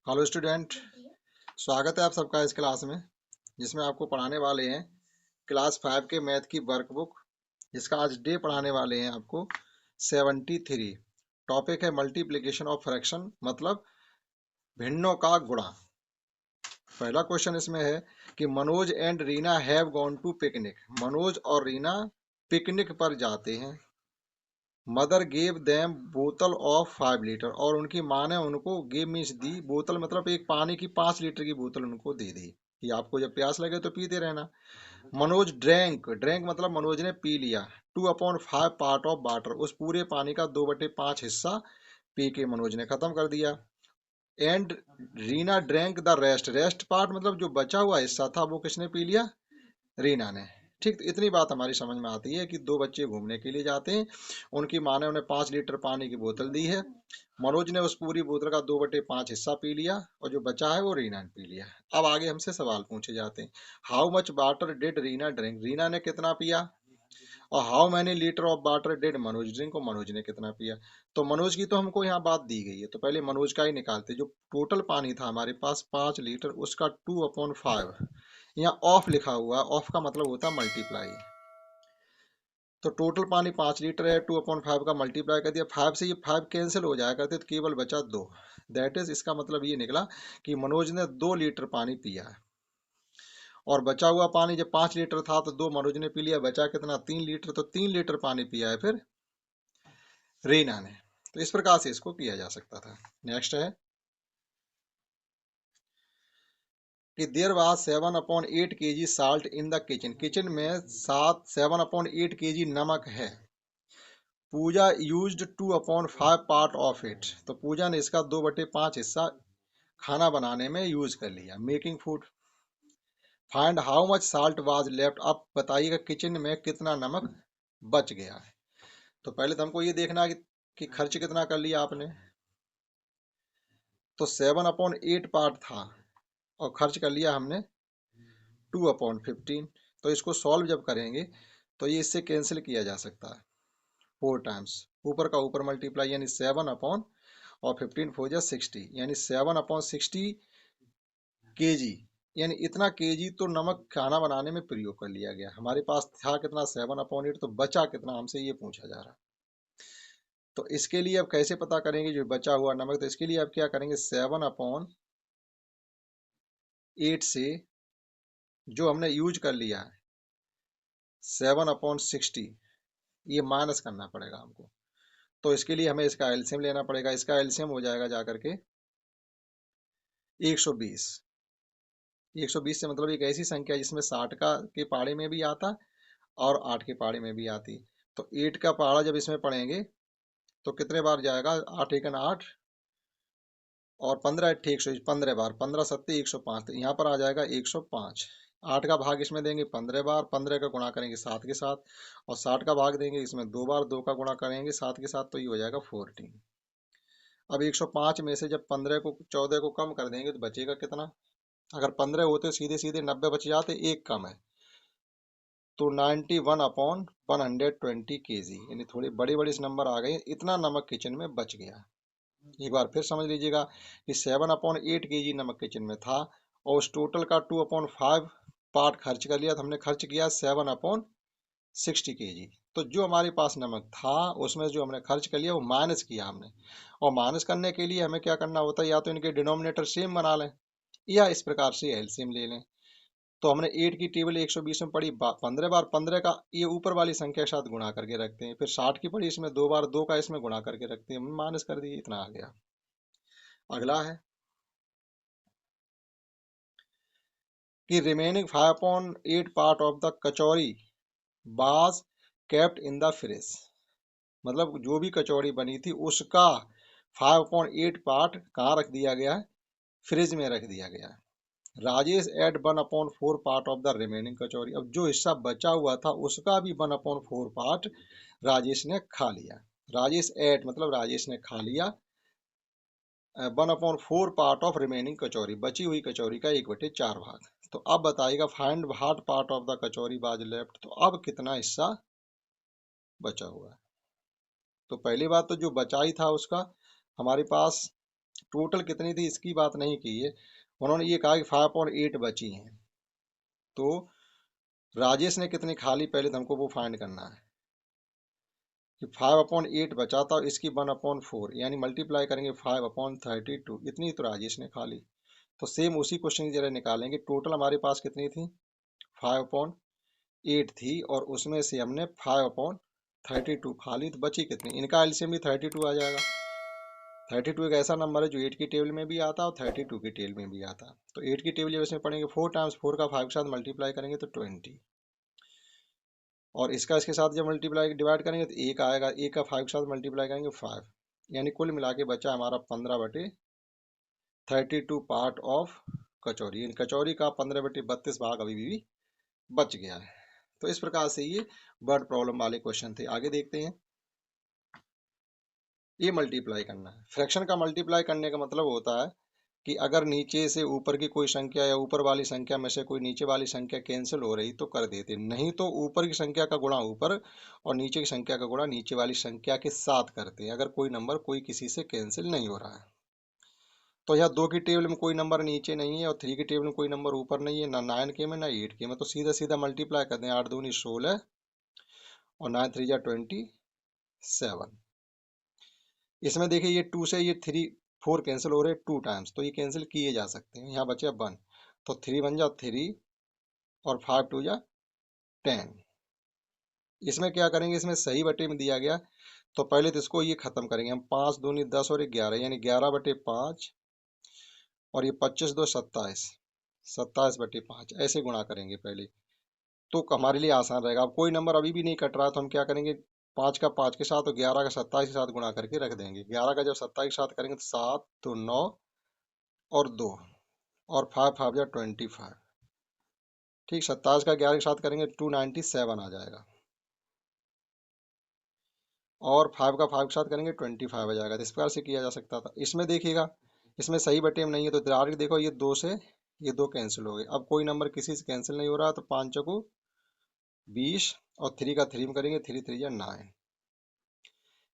Hello student, स्वागत है आप सबका इस क्लास में जिसमें आपको पढ़ाने वाले हैं क्लास 5 के मैथ की वर्कबुक, जिसका आज डे पढ़ाने वाले हैं आपको 73। टॉपिक है मल्टीप्लिकेशन ऑफ फ्रैक्शन, मतलब भिन्नों का गुणा। पहला क्वेश्चन इसमें है कि Manoj and Reena have gone to picnic. Manoj और रीना पिकनिक पर जाते हैं। मदर गेव देम बोतल ऑफ 5 लीटर, और उनकी माँ ने उनको गेव मीन्स दी, बोतल मतलब एक पानी की 5 लीटर की बोतल उनको दे दी कि आपको जब प्यास लगे तो पीते रहना। मनोज ड्रैंक, ड्रैंक मतलब मनोज ने पी लिया 2/5 पार्ट ऑफ वाटर, उस पूरे पानी का 2/5 हिस्सा पी के मनोज ने खत्म कर दिया। And Reena drank the rest, rest part मतलब जो बचा हुआ हिस्सा था वो किसने पी लिया? रीना ने। ठीक, तो इतनी बात हमारी समझ में आती है कि दो बच्चे घूमने के लिए जाते हैं, उनकी माँ ने उन्हें 5 लीटर पानी की बोतल दी है। मनोज ने उस पूरी बोतल का 2/5 हिस्सा पी लिया और जो बचा है वो रीना ने पी लिया। अब आगे हमसे सवाल पूछे जाते हैं, how much water did Reena drink, Reena ने कितना पिया, और how many litre of water did Manoj drink, को मनोज ने कितना पिया। तो मनोज की तो हमको यहाँ बात दी गई है, तो पहले मनोज का ही निकालते। जो टोटल पानी था हमारे पास 5 लीटर, उसका 2/5, यहाँ ऑफ लिखा हुआ है, ऑफ का मतलब होता है मल्टीप्लाई। तो टोटल पानी 5 लीटर है, 2/5 का मल्टीप्लाई कर दिया, 5 से ये 5 कैंसिल हो जाया करते तो केवल बचा 2। दैट इज, इसका मतलब ये निकला कि मनोज ने 2 लीटर पानी पिया है। और बचा हुआ पानी जब 5 लीटर था तो 2 मनोज ने पी लिया, बचा कितना? 3 लीटर, तो 3 लीटर पानी पिया है फिर रीना ने। तो इस प्रकार से इसको किया जा सकता था। नेक्स्ट है कि there was 7/8 kg salt in the kitchen, kitchen में 7/8 kg नमक है। Pooja used 2/5 part of it, तो पूजा ने इसका 2/5 हिस्सा खाना बनाने में यूज कर लिया, making food. Find how much salt was left, अब बताइएगा किचन में कितना नमक बच गया है। तो पहले तो हमको ये देखना है कि खर्च कितना कर लिया आपने। तो 7/8 पार्ट था और खर्च कर लिया हमने 2/15। तो इसको सॉल्व जब करेंगे तो ये इससे कैंसिल किया जा सकता है 4 टाइम्स, ऊपर का ऊपर मल्टीप्लाई, यानी 7/15 यानी 7/60 kg, यानी इतना केजी तो नमक खाना बनाने में प्रयोग कर लिया गया। हमारे पास था कितना? 7/8, तो बचा कितना हमसे ये पूछा जा रहा है। तो इसके लिए अब कैसे पता करेंगे जो बचा हुआ नमक? तो इसके लिए अब क्या करेंगे, 7/8 से जो हमने यूज कर लिया है 7/60, ये माइनस करना पड़ेगा हमको। तो इसके लिए हमें इसका एलसीएम लेना पड़ेगा। इसका एलसीएम हो जाएगा जाकर के 120। 120 से मतलब एक ऐसी संख्या जिसमें 60 का के पाड़े में भी आता और 8 के पाड़े में भी आती। तो 8 का पहाड़ा जब इसमें पढ़ेंगे तो कितने बार जाएगा? 8 एकन 8 और 15 अट्ठे 100, 15 बार, 15 सत्ते 105, तो यहाँ पर आ जाएगा 105। 8 का भाग इसमें देंगे 15 बार, 15 का गुणा करेंगे 7 के साथ, और 60 का भाग देंगे इसमें 2 बार, 2 का गुणा करेंगे 7 के साथ, तो ये हो जाएगा 14। अब 105 में से जब 15 को 14 को कम कर देंगे तो बचेगा कितना? अगर 15 होते सीधे सीधे 90 बच जाते, एक कम है, तो 91/120 kg, यानी थोड़े बड़े बड़े नंबर आ गए। इतना नमक किचन में बच गया। एक बार फिर समझ लीजिएगा कि 7/8 kg नमक किचन में था और उस टोटल का 2/5 पार्ट खर्च कर लिया, तो हमने खर्च किया 7/60 kg। तो जो हमारे पास नमक था उसमें जो हमने खर्च कर लिया वो माइनस किया हमने। और माइनस करने के लिए हमें क्या करना होता है, या तो इनके डिनोमिनेटर सेम बना लें या इस प्रकार से एलसीएम ले लें। तो हमने 8 की टेबल 120 में पढ़ी 15 बार, 15 का ये ऊपर वाली संख्या के साथ गुणा करके रखते हैं, फिर 60 की पढ़ी इसमें 2 बार, 2 का इसमें गुणा करके रखते हैं, माइनस कर दिए, इतना आ गया। अगला है कि रिमेनिंग 5/8 पार्ट ऑफ द कचौरी बाज केप्ट इन द फ्रिज, मतलब जो भी कचौड़ी बनी थी उसका 5/8 पार्ट कहाँ रख दिया गया है? फ्रिज में रख दिया गया है। Rajesh ate 1/4 part of the remaining kachori, अब जो हिस्सा बचा हुआ था उसका भी 1/4 पार्ट राजेश ने खा लिया। राजेश एट मतलब राजेश ने खा लिया 1/4 पार्ट ऑफ रिमेनिंग कचौरी, बची हुई कचौरी का 1/4 भाग। तो अब बताइएगा find what part of the kachori was left, तो अब कितना हिस्सा बचा हुआ है। तो पहली बात तो जो बचा ही था उसका हमारे पास टोटल कितनी थी इसकी बात नहीं की है, उन्होंने ये कहा कि 5/8 बची हैं। तो राजेश ने कितनी खा ली पहले तो हमको वो फाइंड करना है कि 5/8 बचा था और इसकी 1/4 यानी मल्टीप्लाई करेंगे 5/32, इतनी तो राजेश ने खा ली। तो सेम उसी क्वेश्चन की जगह निकालेंगे, टोटल हमारे पास कितनी थी 5/8 थी और उसमें से हमने 5/32 खा ली, तो बची कितनी, इनका एलसीएम भी 32 आ जाएगा। 32 एक ऐसा नंबर है जो 8 की टेबल में भी आता है और 32 की टेबल में भी आता है। तो 8 की टेबल जब इसमें पढ़ेंगे 4 टाइम्स 4 का 5 के साथ मल्टीप्लाई करेंगे तो 20, और इसका इसके साथ जब मल्टीप्लाई डिवाइड करेंगे तो एक आएगा, एक का 5 के साथ मल्टीप्लाई करेंगे 5, यानी कुल मिला के बचा हमारा 15/32 पार्ट ऑफ कचौरी। इन कचौरी का 15/32 भाग अभी भी बच गया है। तो इस प्रकार से ये वर्ड प्रॉब्लम वाले क्वेश्चन थे। आगे देखते हैं। ये मल्टीप्लाई करना है, फ्रैक्शन का मल्टीप्लाई करने का मतलब होता है कि अगर नीचे से ऊपर की कोई संख्या या ऊपर वाली संख्या में से कोई नीचे वाली संख्या कैंसिल हो रही तो कर देते, नहीं तो ऊपर की संख्या का गुणा ऊपर और नीचे की संख्या का गुणा नीचे वाली संख्या के साथ करते हैं, अगर कोई नंबर कोई किसी से कैंसिल नहीं हो रहा है। तो यहाँ 2 की टेबल में कोई नंबर नीचे नहीं है और 3 की टेबल में कोई नंबर ऊपर नहीं है, ना 9 के में ना 8 के में, तो सीधा सीधा मल्टीप्लाई करते हैं। 8 दूनी 16 और 9 3 27। इसमें देखिए ये 2 से ये 3 4 कैंसिल हो रहे 2 टाइम्स, तो ये कैंसिल किए जा सकते हैं। यहाँ बचे 1, तो 3 1 जा 3 और 5 2 जा 10। इसमें क्या करेंगे, इसमें सही बटे में दिया गया तो पहले तो इसको ये खत्म करेंगे हम। 5 दूनी 10 और 11 यानी 11/5 और ये 25 2 27, 27/5 ऐसे गुणा करेंगे पहले, तो हमारे लिए आसान रहेगा। अब कोई नंबर अभी भी नहीं कट रहा तो हम क्या करेंगे, 5 का 5 के साथ और 11 का 27 के साथ गुणा करके रख देंगे। 11 का जब 27 के साथ करेंगे तो 7 तो 9 और 2 और 5 5 जा 25। ठीक, 27 का 11 के साथ करेंगे 297 आ जाएगा और 5 का 5 के साथ करेंगे 25 आ जाएगा। तो इस प्रकार से किया जा सकता था। इसमें देखिएगा, इसमें सही बटे में नहीं है तो डायरेक्ट देखो ये 2 से ये 2 कैंसिल हो गए। अब कोई नंबर किसी से कैंसिल नहीं हो रहा तो 5 चौको 20 और 3 का 3 में करेंगे 3 3 या 9।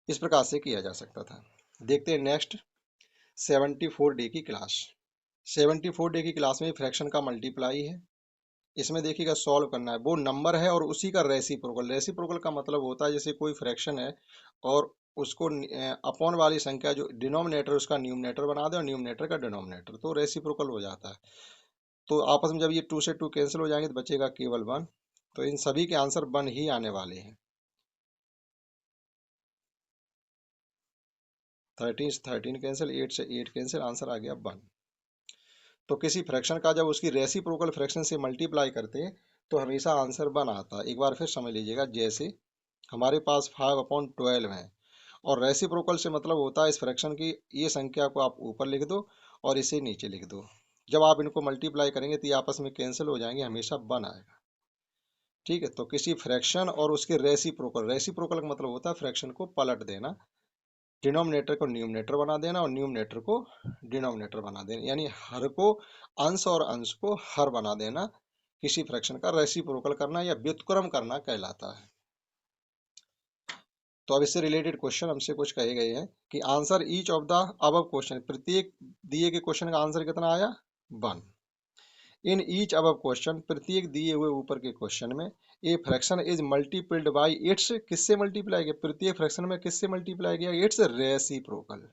इस प्रकार से किया जा सकता था। देखते हैं नेक्स्ट 74 डे की क्लास। 74 डे की क्लास में फ्रैक्शन का मल्टीप्लाई है। इसमें देखिएगा सॉल्व करना है, वो नंबर है और उसी का रेसिप्रोकल। रेसिप्रोकल का मतलब होता है जैसे कोई फ्रैक्शन है और उसको अपॉन वाली संख्या जो डिनोमिनेटर उसका न्यूमरेटर बना दे और न्यूमरेटर का डिनोमिनेटर, तो रेसिप्रोकल हो जाता है। तो आपस में जब ये 2 से 2 कैंसिल हो जाएंगे तो बचेगा केवल 1। तो इन सभी के आंसर 1 ही आने वाले हैं। 13 से 13 कैंसिल, 8 से 8 कैंसिल, आंसर आ गया 1। तो किसी फ्रैक्शन का जब उसकी रेसिप्रोकल फ्रैक्शन से मल्टीप्लाई करते हैं तो हमेशा आंसर 1 आता है। एक बार फिर समझ लीजिएगा, जैसे हमारे पास 5/12 है और रेसिप्रोकल से मतलब होता है इस फ्रैक्शन की ये संख्या को आप ऊपर लिख दो और इसे नीचे लिख दो। जब आप इनको मल्टीप्लाई करेंगे तो ये आपस में कैंसिल हो जाएंगे, हमेशा 1 आएगा। ठीक है, तो किसी फ्रैक्शन और उसके रेसिप्रोकल, रेसिप्रोकल का मतलब होता है फ्रैक्शन को पलट देना, डिनोमिनेटर को न्यूमरेटर बना देना और न्यूमरेटर को डिनोमिनेटर बना देना, यानी हर को अंश और अंश को हर बना देना। किसी फ्रैक्शन का रेसिप्रोकल करना या व्युत्क्रम करना कहलाता है। तो अब इससे रिलेटेड क्वेश्चन हमसे कुछ कहे गए हैं कि answer each of the above question, प्रत्येक दिए गए क्वेश्चन का आंसर कितना आया 1। इन ईच अबव क्वेश्चन, प्रत्येक दिए हुए ऊपर के क्वेश्चन में a fraction is multiplied by its, किससे मल्टीप्लाई किया, प्रत्येक फ्रैक्शन में किससे मल्टीप्लाई किया, इट्स रेसिप्रोकल।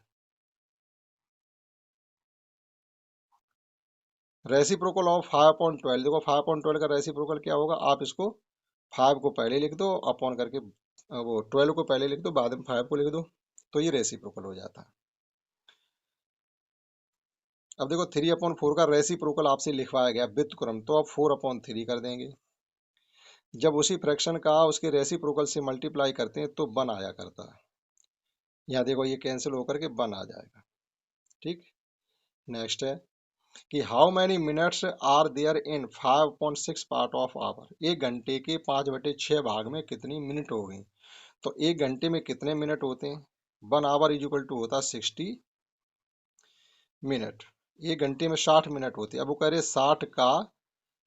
रेसिप्रोकल ऑफ 5/12, देखो 5/12 का रेसिप्रोकल क्या होगा, आप इसको 5 को पहले लिख दो अपॉन करके वो 12 को पहले लिख दो बाद में 5 को लिख दो, तो ये रेसिप्रोकल हो जाता है। अब देखो 3/4 का रेसिप्रोकल आपसे लिखवाया गया व्युत्क्रम, तो आप 4/3 कर देंगे। जब उसी फ्रैक्शन का उसके रेसिप्रोकल से मल्टीप्लाई करते हैं तो 1 आया करता है। यहाँ देखो ये कैंसिल होकर के 1 आ जाएगा। ठीक, नेक्स्ट है कि how many minutes are there in 5/6 part of hour, एक घंटे के 5/6 भाग में कितनी मिनट हो गई। तो एक घंटे में कितने मिनट होते हैं, 1 आवर इज इक्वल टू होता है 60 मिनट। एक घंटे में 60 मिनट होते हैं। अब वो कह रहे 60 का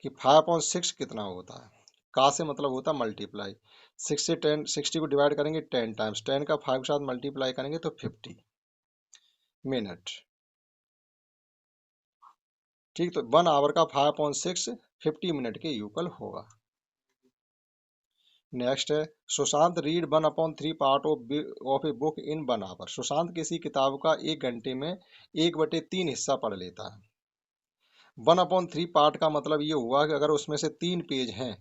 कि 5/6 कितना होता है, का से मतलब होता है मल्टीप्लाई। 6 से 10, 60 को डिवाइड करेंगे 10 टाइम्स, 10 का 5 के साथ मल्टीप्लाई करेंगे तो 50 मिनट। ठीक, तो 1 आवर का 5/6 50 मिनट के इक्वल होगा। नेक्स्ट है, Sushant read 1/3 part of a book in 1 hour. Sushant किसी किताब का 1 घंटे में 1/3 हिस्सा पढ़ लेता है। 1/3 पार्ट का मतलब ये हुआ कि अगर उसमें से 3 पेज हैं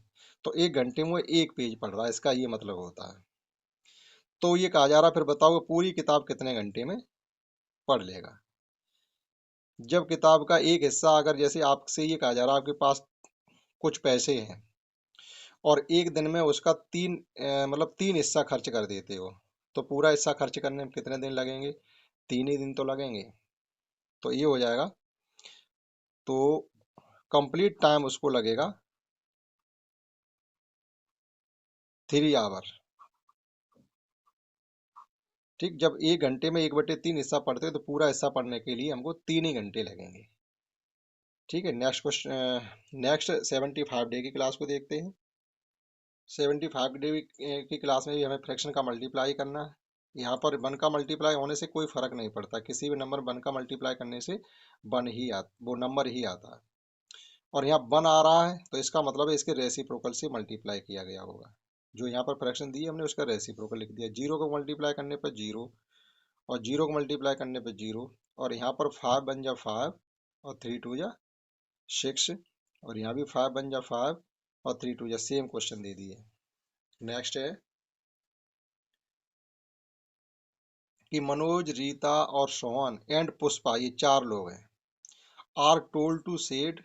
तो 1 घंटे में वो 1 पेज पढ़ रहा है, इसका ये मतलब होता है। तो ये कहा जा रहा है, फिर बताओ पूरी किताब कितने घंटे में पढ़ लेगा। जब किताब का एक हिस्सा, अगर जैसे आपसे ये कहा जा रहा है आपके पास कुछ पैसे हैं और एक दिन में उसका मतलब 3 हिस्सा खर्च कर देते हो, तो पूरा हिस्सा खर्च करने में कितने दिन लगेंगे? 3 ही दिन तो लगेंगे। तो ये हो जाएगा, तो कंप्लीट टाइम उसको लगेगा 3 आवर। ठीक, जब 1 घंटे में 1/3 हिस्सा पढ़ते हैं तो पूरा हिस्सा पढ़ने के लिए हमको 3 ही घंटे लगेंगे। ठीक है, नेक्स्ट क्वेश्चन, नेक्स्ट 75 डे की क्लास को देखते हैं। 75 डे की क्लास में भी हमें फ्रैक्शन का मल्टीप्लाई करना है। यहाँ पर 1 का मल्टीप्लाई होने से कोई फर्क नहीं पड़ता, किसी भी नंबर 1 का मल्टीप्लाई करने से वो नंबर ही आता है। और यहाँ 1 आ रहा है तो इसका मतलब है इसके रेसिप्रोकल से मल्टीप्लाई किया गया होगा। जो यहाँ पर फ्रैक्शन दी हमने उसका रेसिप्रोकल लिख दिया। 0 को मल्टीप्लाई करने पर 0, और 0 को मल्टीप्लाई करने पे 0, और यहाँ पर 5 बन जा 5 और 3 2 जा 6, और यहाँ भी 5 बन जा 5 और 3 2 जा, सेम क्वेश्चन दे दिए। नेक्स्ट है कि मनोज, रीता और सोहन एंड पुष्पा, ये 4 लोग हैं, are told to shade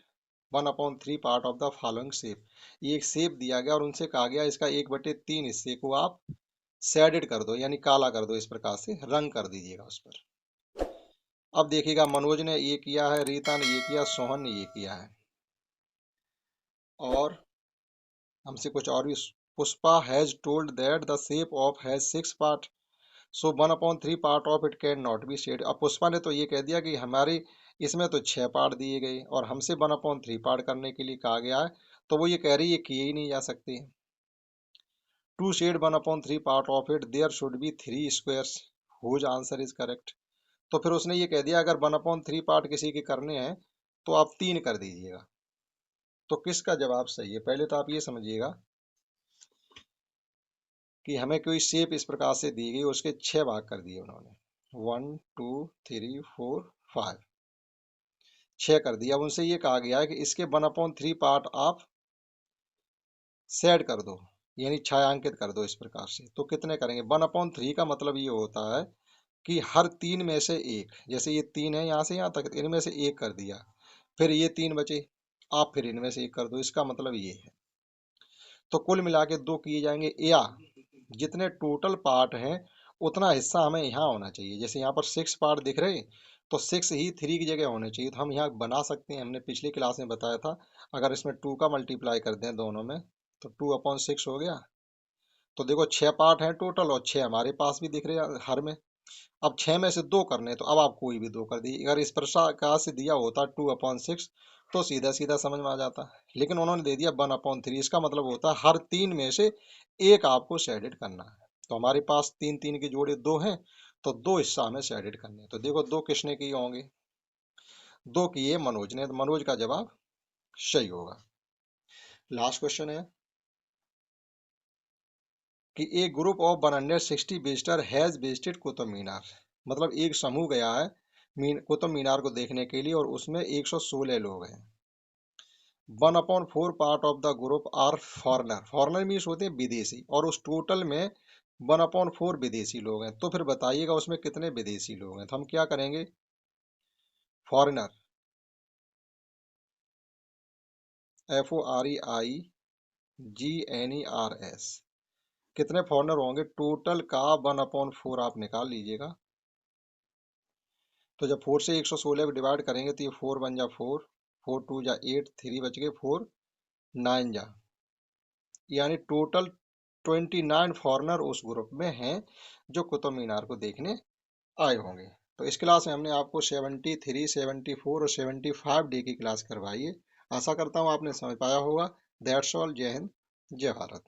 1/3 part of the following shape. ये एक शेप दिया गया और उनसे कहा गया इसका 1/3 हिस्से को आप शेडेड कर दो, यानी काला कर दो, इस प्रकार से रंग कर दीजिएगा उस पर। अब देखिएगा, मनोज ने ये किया है, रीता ने ये किया, सोहन ने ये किया है, और हमसे कुछ और भी। Pushpa has told that the shape of has 6 part, so 1/3 part of it can not be shade. अब पुष्पा ने तो ये कह दिया कि हमारे इसमें तो 6 पार्ट दिए गए और हमसे 1/3 पार्ट करने के लिए कहा गया है, तो वो ये कह रही है किए ही नहीं जा सकते। To shade 1/3 part of it there should be 3 squares whose answer is correct. तो फिर उसने ये कह दिया अगर 1/3 पार्ट किसी के करने हैं तो आप 3 कर दीजिएगा। तो किसका जवाब सही है? पहले तो आप ये समझिएगा कि हमें कोई शेप इस प्रकार से दी गई, उसके 6 भाग कर दिए उन्होंने, 1 2 3 4 5, 6 कर दिया। अब उनसे ये कहा गया है कि इसके 1/3 पार्ट आप सेड कर दो, यानी छायांकित कर दो इस प्रकार से। तो कितने करेंगे? 1/3 का मतलब ये होता है कि हर 3 में से एक, जैसे ये 3 है यहाँ से यहाँ तक, इनमें से एक कर दिया, फिर ये 3 बचे, आप फिर इनमें से एक कर दो, इसका मतलब ये है। तो कुल मिला के 2 किए जाएंगे, या जितने टोटल पार्ट हैं उतना हिस्सा हमें यहाँ होना चाहिए। जैसे यहाँ पर 6 पार्ट दिख रहे, तो 6 ही 3 की जगह होने चाहिए, तो हम यहाँ बना सकते हैं। हमने पिछली क्लास में बताया था, अगर इसमें 2 का मल्टीप्लाई कर दें दोनों में तो 2/6 हो गया। तो देखो 6 पार्ट हैं टोटल और 6 हमारे पास भी दिख रहे हैं हर में। अब 6 में से 2 करने, तो अब आप कोई भी 2 कर दीजिए। अगर इस प्रकार से दिया होता 2/6 तो सीधा सीधा समझ में आ जाता, लेकिन उन्होंने दे दिया 1/3। इसका मतलब होता है हर 3 में से एक आपको शेडेड करना है। तो हमारे पास 3 3 के जोड़े 2 हैं, तो 2 हिस्सा हमें शेडेड करने हैं। तो देखो 2 किसने किए होंगे? 2 किए मनोज ने, तो मनोज का जवाब सही होगा। लास्ट क्वेश्चन है कि a group of 160 visitor has visited Qutub Minar. मतलब एक समूह गया है कुतुब मीनार को देखने के लिए, और उसमें 116 लोग हैं। 1/4 part of the group are foreigner. Foreigner means होते हैं विदेशी, और उस टोटल में 1/4 विदेशी लोग हैं। तो फिर बताइएगा उसमें कितने विदेशी लोग हैं। तो हम क्या करेंगे? फॉरनर, FOREIGNERS, कितने फॉरनर होंगे टोटल का 1/4 आप निकाल लीजिएगा। तो जब 4 से 116 को डिवाइड करेंगे तो ये 4 बन जा 4, 4 2 जा 8, 3 बच गए 4, 9 जा, यानी टोटल 29 फॉरनर उस ग्रुप में हैं जो कुतुब मीनार को देखने आए होंगे। तो इस क्लास में हमने आपको 73, 74 और 75 डे की क्लास करवाई है। आशा करता हूँ आपने समझ पाया होगा। That's all. जय हिंद, जय भारत।